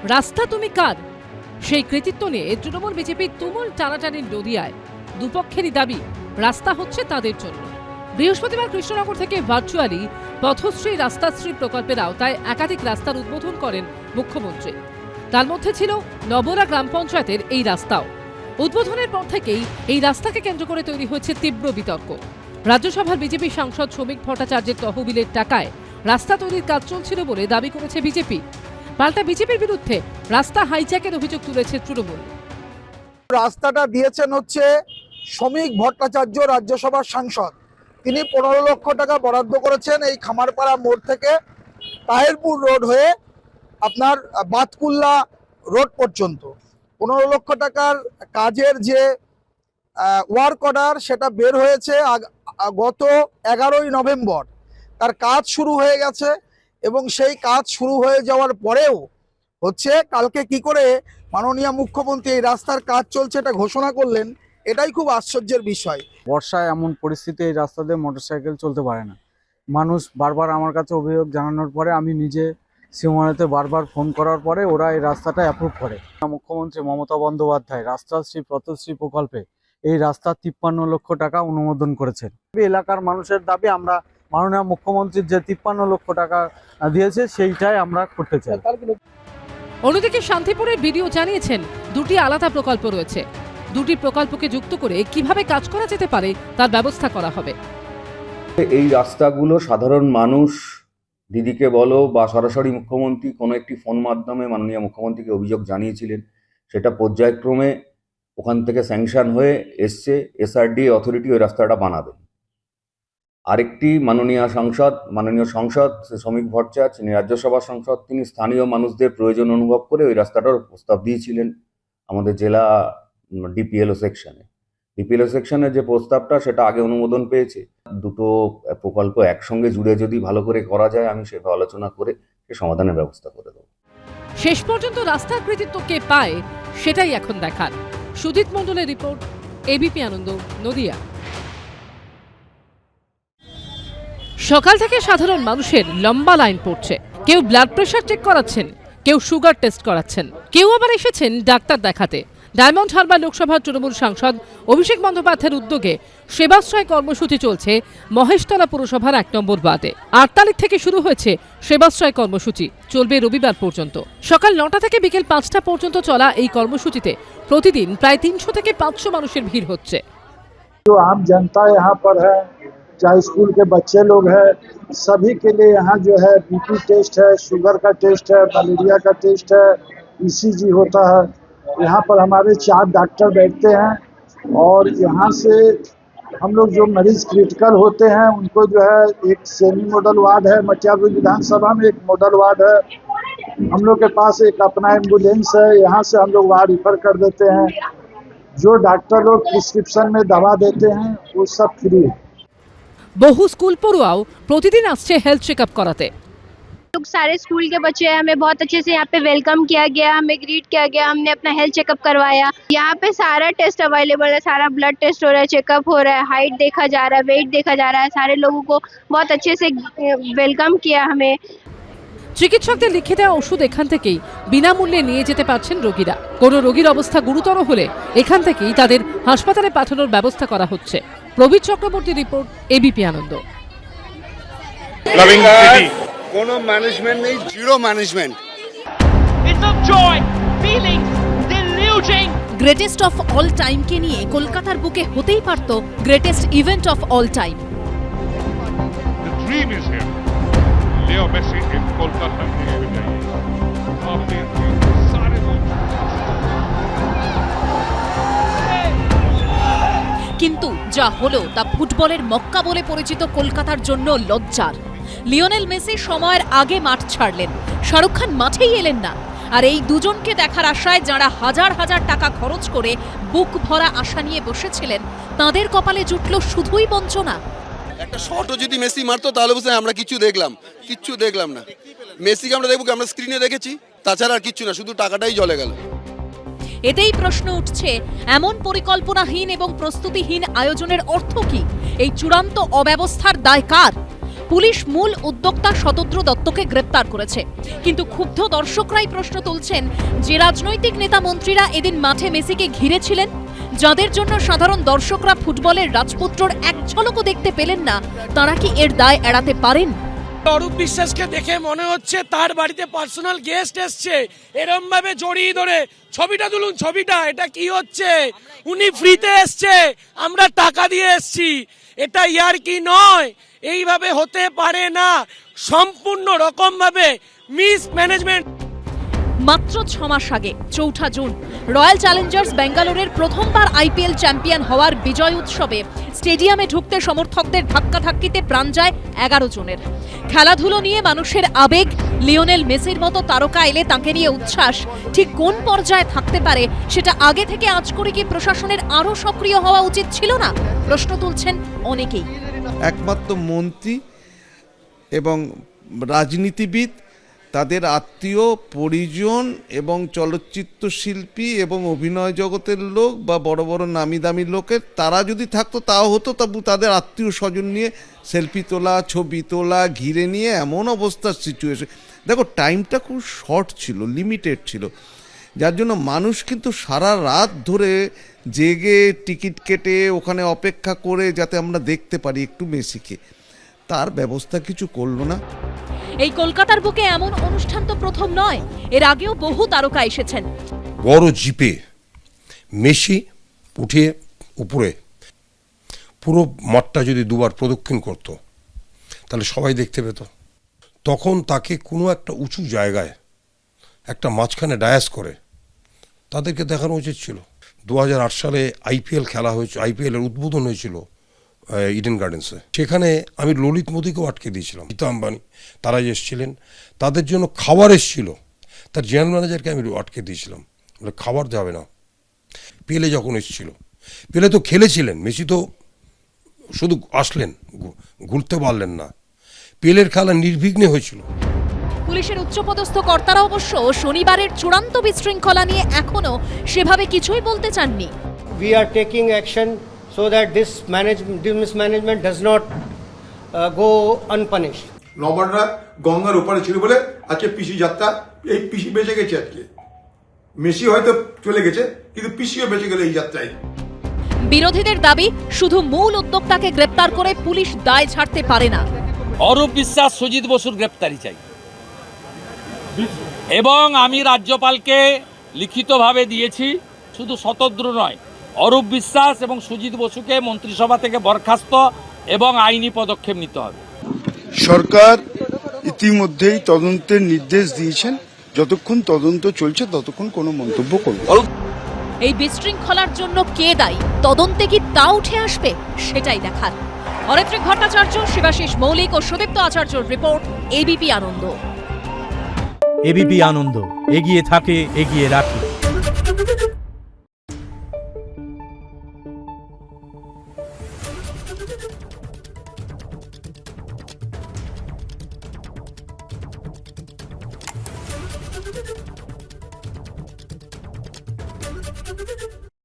রাস্তা তুমি কার, সেই কৃতিত্ব নিয়ে তৃণমূল বিজেপির তুমুল টানাটানির নদিয়ায় দুপক্ষেরই দাবি রাস্তা হচ্ছে তাদের জন্য। বৃহস্পতিবার কৃষ্ণনগর থেকে ভার্চুয়ালি পথশ্রী রাস্তাশ্রী প্রকল্পের আওতায় একাধিক রাস্তার উদ্বোধন করেন মুখ্যমন্ত্রী। তার মধ্যে ছিল নবরা গ্রাম পঞ্চায়েতের এই রাস্তাও। উদ্বোধনের পর থেকেই এই রাস্তাকে কেন্দ্র করে তৈরি হয়েছে তীব্র বিতর্ক। রাজ্যসভার বিজেপি সাংসদ শ্রমিক ভট্টাচার্যের তহবিলের টাকায় রাস্তা তৈরির কাজ চলছিল বলে দাবি করেছে বিজেপি। পাল্টা বিজেপির বিরুদ্ধে রাস্তা হাইজ্যাকের অভিযোগ তুলেছে তৃণমূল। রাস্তাটা দিয়েছেন হচ্ছে শ্রমিক ভট্টাচার্য, রাজ্যসভার সাংসদ। তিনি 15 লক্ষ টাকা বরাদ্দ করেছেন এই খামারপাড়া মোড় থেকে তাহেরপুর রোড হয়ে আপনার বাতকুল্লা রোড পর্যন্ত। 15 লক্ষ টাকার কাজের যে ওয়ার্ক অর্ডার সেটা বের হয়েছে গত 11ই নভেম্বর। তার কাজ শুরু হয়ে গেছে এবং সেই কাজ শুরু হয়ে যাওয়ার পরেও হচ্ছে কালকে কি করে মাননীয় মুখ্যমন্ত্রী এই রাস্তার কাজ চলছে এটা ঘোষণা করলেন, এটাই খুব আশ্চর্যের বিষয়। বর্ষায় এমন পরিস্থিতি এই রাস্তা দিয়ে মোটরসাইকেল চলতে পারে না। মানুষ বারবার আমার কাছে অভিযোগ জানানোর পরে আমি নিজে সিমনাতে বারবার ফোন করার পরে ওরা এই রাস্তাটা অ্যাপ্রুভ করে। মুখ্যমন্ত্রী মমতা বন্দ্যোপাধ্যায় রাস্তাশ্রী পথশ্রী প্রকল্পে এই রাস্তা 53 লক্ষ টাকা অনুমোদন করেছেন। এলাকার মানুষের দাবি আমরা মাননীয় মুখ্যমন্ত্রীর যে 53 লক্ষ টাকা দিয়েছে সেইটাই আমরা করতে চাই। অন্যদিকে শান্তিপুরের ভিডিও জানিয়েছেন দুটি আলাদা প্রকল্প রয়েছে। দুটি প্রকল্পকে যুক্ত করে কিভাবে কাজ করা যেতে পারে তার ব্যবস্থা করা হবে। এই রাস্তাগুলো সাধারণ মানুষ দিদিকে বলো বা সরাসরি মুখ্যমন্ত্রী কোনো একটি ফোন মাধ্যমে মাননীয় মুখ্যমন্ত্রীকে অভিযোগ জানিয়েছিলেন। সেটা পর্যায়ক্রমে ওখান থেকে স্যাংশন হয়ে এসছে, এসআরডি অথরিটি ওই রাস্তাটা বানাবে। আরেকটি মাননীয় সংসদ শ্রমিক ভট্টাচার্য, তিনি রাজ্যসভার সংসদ, তিনি স্থানীয় মানুষদের প্রয়োজন অনুভব করে ওই রাস্তাটার প্রস্তাব দিয়েছিলেন আমাদের জেলা ডিপিএলও সেকশনে যে প্রস্তাবটা সেটা আগে অনুমোদন পেয়েছে। দুটো প্রকল্প একসঙ্গে জুড়ে যদি ভালো করে করা যায় আমি সেটা আলোচনা করে সে সমাধানের ব্যবস্থা করে দেবো। শেষ পর্যন্ত রাস্তার কৃতিত্ব কে পায় সেটাই এখন দেখার। সুজিত মণ্ডলের রিপোর্ট, এবিপি আনন্দ, নদিয়া। সকাল থেকে সাধারণ মানুষের লম্বা লাইন পড়ছে। কেউ ব্লাড প্রেশার চেক করাচ্ছেন, কেউ সুগার টেস্ট করাচ্ছেন, কেউ আবার এসেছেন ডাক্তার দেখাতে। ডায়মন্ড হারবার লোকসভার তৃণমূল সাংসদ অভিষেক বন্দ্যোপাধ্যায়ের উদ্যোগে সেবাশ্রয় কর্মসূচি চলছে মহেশতলা পুরসভার 1 নম্বর ওয়ার্ডে। 8 তারিখ থেকে শুরু হয়েছে সেবাশ্রয় কর্মসূচি, চলবে রবিবার পর্যন্ত। সকাল 9টা থেকে বিকেল 5টা পর্যন্ত চলা এই কর্মসূচিতে প্রতিদিন প্রায় 300 থেকে 500 মানুষের ভিড় হচ্ছে। जो आम जनता यहाँ पर है, चाहे स्कूल के बच्चे लोग हैं, सभी के लिए यहाँ जो है बीपी टेस्ट है, शुगर का टेस्ट है, मलेरिया का टेस्ट है, ईसीजी होता है। यहाँ पर हमारे 4 डॉक्टर बैठते हैं और यहाँ से हम लोग जो मरीज क्रिटिकल होते हैं उनको जो है एक सेमी मॉडल वार्ड है, मटियागुज विधानसभा में एक मॉडल वार्ड है। हम लोग के पास एक अपना एम्बुलेंस है, यहाँ से हम लोग वहाँ रिफर कर देते हैं। जो डॉक्टर लोग प्रिस्क्रिप्शन में दवा देते हैं वो सब फ्री है। বহু স্কুল পড়ুয়াও প্রতিদিন আসছে হেলথ চেকআপ করাতে। लोग सारे स्कूल के बच्चे हैं, हमें बहुत अच्छे से यहाँ पे वेलकम किया गया, हमें ग्रीट किया गया, हमने अपना हेल्थ चेकअप करवाया। यहाँ पे सारा टेस्ट अवेलेबल है, सारा ब्लड टेस्ट हो रहा है, चेकअप हो रहा है, हाइट देखा जा रहा है, वेट देखा जा रहा है। सारे लोगों को बहुत अच्छे से वेलकम किया हमें। চিকিৎসকদের লিখে দেওয়া ওষুধ এখান থেকেই বিনামূল্যে নিয়ে যেতে পারছেন রোগীরা। কোনো রোগীর অবস্থা গুরুতর হলে এখান থেকেই তাদের হাসপাতালে পাঠানোর ব্যবস্থা করা হচ্ছে। Prabir Chakraborty report, ABP Ananda. কোনো ম্যানেজমেন্ট নেই, zero management. Greatest of all টাইমকে নিয়ে কলকাতার বুকে হতেই পারত greatest event of all time. Leo Messi in Kolkata কিন্তু যা হলো তা ফুটবলের মক্কা বলে পরিচিত কলকাতার জন্য লজ্জার। লিওনেল মেসি সময়ের আগে মাঠ ছাড়লেন, শাহরুখ খান মাঠেই এলেন না। আর এই দুজনকে দেখার আশায় যারা হাজার হাজার টাকা খরচ করে বুক ভরা আশা নিয়ে বসেছিলেন তাদের কপালে জুটল শুধুই বঞ্চনা। একটা শটও যদি মেসি মারতো তাহলে বুঝতে আমরা কিচ্ছু দেখলাম না। মেসিকে আমরা দেখবো, আমরা স্ক্রিনে দেখেছি, তাছাড়া আর কিচ্ছু না, শুধু টাকাটাই জ্বলে গেল। এতেই প্রশ্ন উঠছে, এমন পরিকল্পনাহীন এবং প্রস্তুতিহীন আয়োজনের অর্থ কি? এই চূড়ান্ত অব্যবস্থার দায় কার? পুলিশ মূল উদ্যোক্তা শতদ্রু দত্তকে গ্রেপ্তার করেছে, কিন্তু ক্ষুব্ধ দর্শকরাই প্রশ্ন তুলছেন, যে রাজনৈতিক নেতা মন্ত্রীরা এদিন মাঠে মেসিকে ঘিরেছিলেন, যাদের জন্য সাধারণ দর্শকরা ফুটবলের রাজপুত্রর এক ঝলকও দেখতে পেলেন না, তারা কি এর দায় এড়াতে পারেন? অরূপ বিশ্বাসকে দেখে মনে হচ্ছে তার বাড়িতে পার্সোনাল গেস্ট এসছে, এরম ভাবে জড়িয়ে ধরে ছবিটা তুলুন, ছবিটা, এটা কি হচ্ছে? উনি ফ্রিতে এসছে, আমরা টাকা দিয়ে এসছি, এটা ইয়ার কি নয়, এইভাবে হতে পারে না, সম্পূর্ণ রকম ভাবে মিসম্যানেজমেন্ট। মাত্র 6 মাস আগে 4 জুন রয়্যাল চ্যালেঞ্জার্স বেঙ্গালোরের প্রথমবার আইপিএল চ্যাম্পিয়ন হওয়ার বিজয় উৎসবে স্টেডিয়ামে ঢুকতে সমর্থকদের ধাক্কাধাক্কিতে প্রাণ যায় 11 জনের। খেলাধুলো নিয়ে মানুষের আবেগ, লিওনেল মেসির মতো তারকা এলে তাঁকে নিয়ে উচ্ছ্বাস ঠিক কোন পর্যায়ে থাকতে পারে সেটা আগে থেকে আঁচ করে কি প্রশাসনের আরও সক্রিয় হওয়া উচিত ছিল না, প্রশ্ন তুলছেন অনেকেই। একমাত্র মন্ত্রী এবং রাজনীতিবিদ, তাদের আত্মীয় পরিজন এবং চলচ্চিত্র শিল্পী এবং অভিনয় জগতের লোক বা বড় বড় নামি দামি লোকের, তারা যদি থাকতো তাও হতো, তবু তাদের আত্মীয় স্বজন নিয়ে সেলফি তোলা, ছবি তোলা, ঘিরে নিয়ে এমন অবস্থার সিচুয়েশন। দেখো, টাইমটা খুব শর্ট ছিল, লিমিটেড ছিল, যার জন্য মানুষ কিন্তু সারা রাত ধরে জেগে টিকিট কেটে ওখানে অপেক্ষা করে যাতে আমরা দেখতে পারি একটু মেসিকে, তার ব্যবস্থা কিছু করলো না। এই কলকাতার বুকে এমন অনুষ্ঠান তো প্রথম নয়, এর আগেও বহু তারকা এসেছেন। বড় জিপে মেসি উঠে উপরে পুরো মাঠটা যদি দুবার প্রদক্ষিণ করত, তাহলে সবাই দেখতে পেত। তখন তাকে কোনো একটা উঁচু জায়গায় একটা মাঝখানে ডায়াস করে তাদেরকে দেখানো উচিত ছিল। 2008 সালে আইপিএল খেলা হয়েছে, আইপিএলের উদ্বোধন হয়েছিল ইডেন গার্ডেন্সে, সেখানে আমি ললিত মোদীকেও আটকে দিয়েছিলাম, গীতা আম্বানি তারা এসেছিলেন, তাদের জন্য খাবার এসেছিল, তার জেনারেল ম্যানেজারকে আমি আটকে দিয়েছিলাম, বলে খাবার যাবে না। পেলে যখন এসেছিল, পেলে তো খেলেছিলেন, মেসি তো শুধু আসলেন, ঘুরতে পারলেন না, পেলের খেলা নির্বিঘ্নে হয়েছিল। পুলিশের উচ্চপদস্থ কর্তারা অবশ্য শনিবারের চূড়ান্ত বিশৃঙ্খলা নিয়ে এখনো সেভাবে কিছুই বলতে চাননি। We are taking action so that this mismanagement does not go unpunished. নবান্নরা গঙ্গার ওপারে ছিল বলে আজকে পিসি যাত্রা, এই পিসি বেঁচে গেছে। আজকে মেসি হয়তো চলে গেছে, কিন্তু পিসিও বেঁচে গেল এই যাত্রায়। বিরোধীদের দাবি, শুধু মূল উদ্যোক্তাকে গ্রেপ্তার করে পুলিশ দায় ছাড়তে পারে না। অরূপ বিশ্বাস, সুজিত বসুর গ্রেপ্তারি চাই, এবং আমি রাজ্যপালকে লিখিতভাবে দিয়েছি, শুধু শতদ্রু নয়, অরূপ বিশ্বাস এবং সুজিত বসুকে মন্ত্রিসভা থেকে বরখাস্ত এবং আইনি পদক্ষেপ নিতে হবে। সরকার ইতিমধ্যেই তদন্তের নির্দেশ দিয়েছেন, যতক্ষণ তদন্ত চলছে ততক্ষণ কোনো মন্তব্য করব। এই বিশৃঙ্খলার জন্য কে দায়ী, তদন্তে কি তা উঠে আসবে, সেটাই দেখার। অরিত্রিক ভট্টাচার্য, শিবাশিস মৌলিক ও সুদীপ্ত আচার্যর রিপোর্ট, এবিপি আনন্দ। এবিপি আনন্দ, এগিয়ে থাকে, এগিয়ে রাখে।